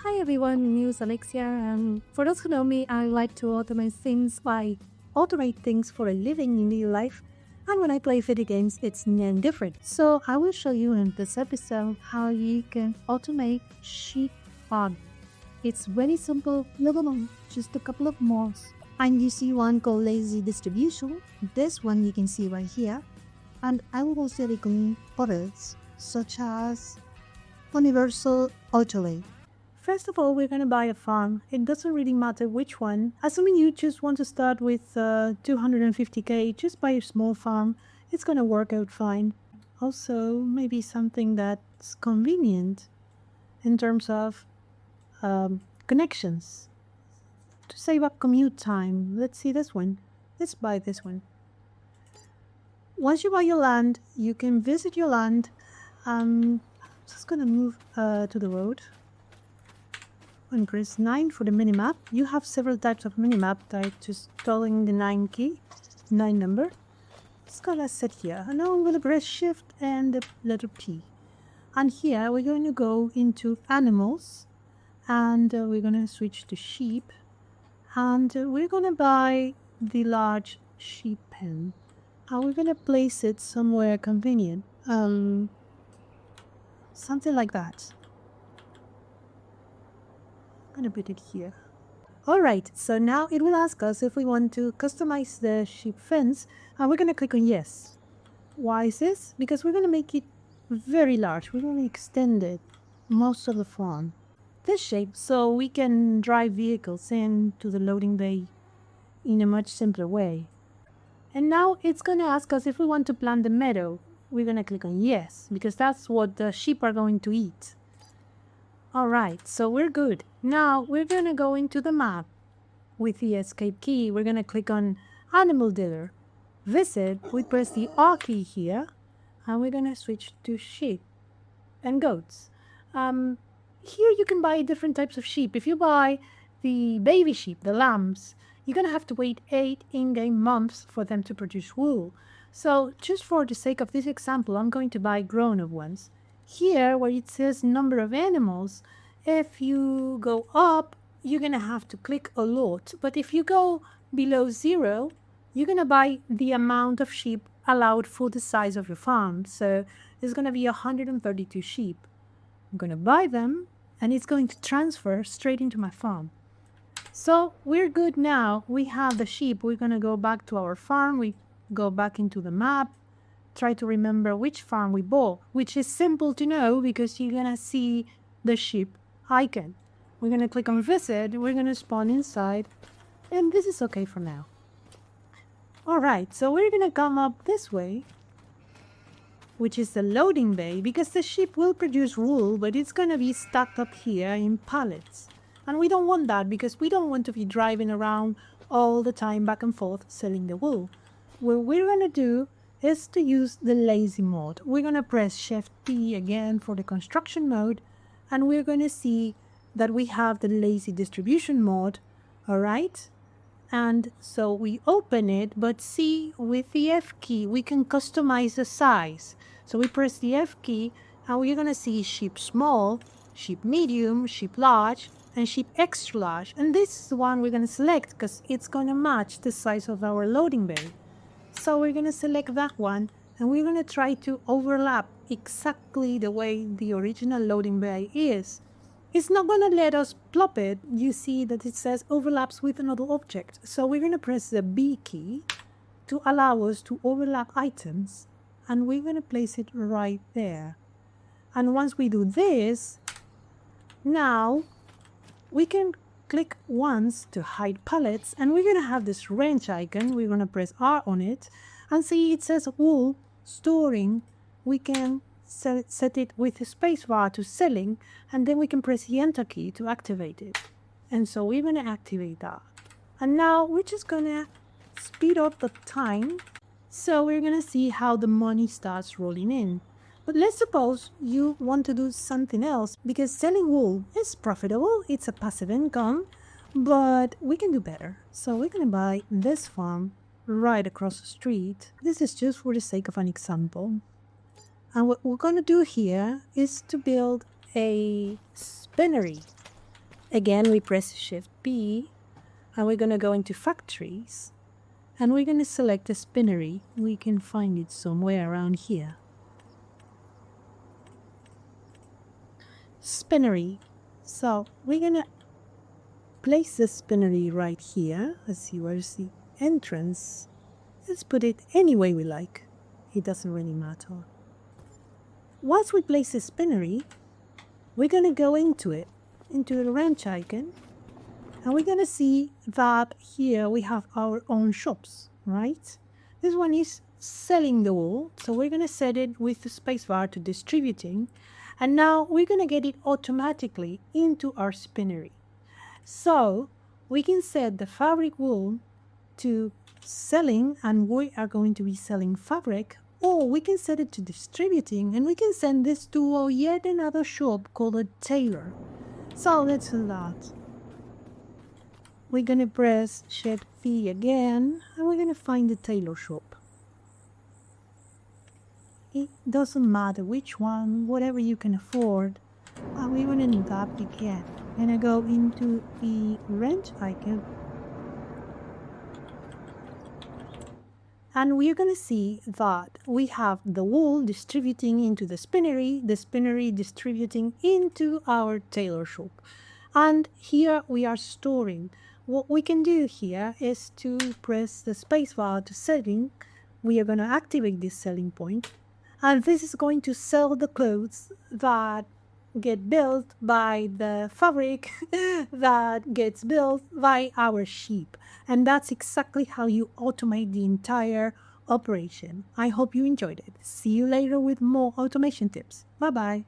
Hi everyone, News Alexia. For those who know me, I like to automate things. I automate things for a living in real life, and when I play video games, it's no different. So I will show you in this episode how you can automate sheep farm. It's very simple, little, just a couple of modes. And you see one called lazy distribution. This one you can see right here. And I will also recommend others such as universal autolay. First of all, we're going to buy a farm. It doesn't really matter which one. Assuming you just want to start with 250k, just buy a small farm. It's going to work out fine. Also, maybe something that's convenient in terms of connections to save up commute time. Let's see this one. Let's buy this one. Once you buy your land, you can visit your land. I'm just going to move to the road. And press 9 for the minimap. You have several types of minimap. I just calling the 9 key, 9 number. It's gonna set here. And now I'm gonna press shift and the letter P. And here we're going to go into animals, and we're gonna switch to sheep, and we're gonna buy the large sheep pen, and we're gonna place it somewhere convenient. Something like that. I'm gonna put it here. Alright, so now it will ask us if we want to customize the sheep fence, and we're gonna click on yes. Why is this? Because we're gonna make it very large. We're gonna extend it most of the farm. This shape, so we can drive vehicles into the loading bay in a much simpler way. And now it's gonna ask us if we want to plant the meadow. We're gonna click on yes, because that's what the sheep are going to eat. Alright, so we're good. Now we're gonna go into the map. With the escape key, we're gonna click on Animal Dealer. Visit, we press the R key here, and we're gonna switch to sheep and goats. Here you can buy different types of sheep. If you buy the baby sheep, the lambs, you're gonna have to wait 8 in-game months for them to produce wool. So just for the sake of this example, I'm going to buy grown-up ones. Here, where it says number of animals, if you go up, you're gonna have to click a lot. But if you go below 0, you're gonna buy the amount of sheep allowed for the size of your farm. So it's gonna be 132 sheep. I'm gonna buy them, and it's going to transfer straight into my farm. So we're good now. We have the sheep. We're gonna go back to our farm. We go back into the map. Try to remember which farm we bought, which is simple to know because you're gonna see the sheep icon. We're gonna click on visit, we're gonna spawn inside, and this is okay for now. Alright, so we're gonna come up this way, which is the loading bay, because the sheep will produce wool, but it's gonna be stacked up here in pallets. And we don't want that because we don't want to be driving around all the time back and forth selling the wool. What we're gonna do is to use the lazy mode. We're going to press Shift P again for the construction mode, and we're going to see that we have the lazy distribution mode. Alright, and so we open it, but see, with the F key we can customize the size. So we press the F key, and we're going to see sheep small, sheep medium, sheep large, and sheep extra large. And this is the one we're going to select because it's going to match the size of our loading bay. So we're going to select that one, and we're going to try to overlap exactly the way the original loading bay is. It's not going to let us plop it. You see that it says overlaps with another object. So we're going to press the B key to allow us to overlap items, and we're going to place it right there. And once we do this, now we can click once to hide pallets, and we're going to have this wrench icon. We're going to press R on it, and see it says wool storing. We can set it with a spacebar to selling, and then we can press the enter key to activate it. And so we're going to activate that. And now we're just going to speed up the time, so we're going to see how the money starts rolling in. But let's suppose you want to do something else, because selling wool is profitable, it's a passive income, but we can do better. So we're going to buy this farm right across the street. This is just for the sake of an example. And what we're going to do here is to build a spinnery. Again, we press Shift P, and we're going to go into factories, and we're going to select a spinnery. We can find it somewhere around here. Spinnery. So we're going to place the spinnery right here. Let's see, where's the entrance? Let's put it any way we like. It doesn't really matter. Once we place the spinnery, we're going to go into it, into the wrench icon, and we're going to see that here we have our own shops, right? This one is selling the wool, so we're going to set it with the spacebar to distributing, and now we're going to get it automatically into our spinnery. So we can set the fabric wool to selling, and we are going to be selling fabric, or we can set it to distributing, and we can send this to yet another shop called a tailor. So let's do that. We're going to press Shift V again, and we're going to find the tailor shop. It doesn't matter which one, whatever you can afford. And we're going to do that again. I'm going to go into the wrench icon, and we're going to see that we have the wool distributing into the spinnery distributing into our tailor shop. And here we are storing. What we can do here is to press the spacebar to setting. We are going to activate this selling point, and this is going to sell the clothes that get built by the fabric that gets built by our sheep. And that's exactly how you automate the entire operation. I hope you enjoyed it. See you later with more automation tips. Bye bye.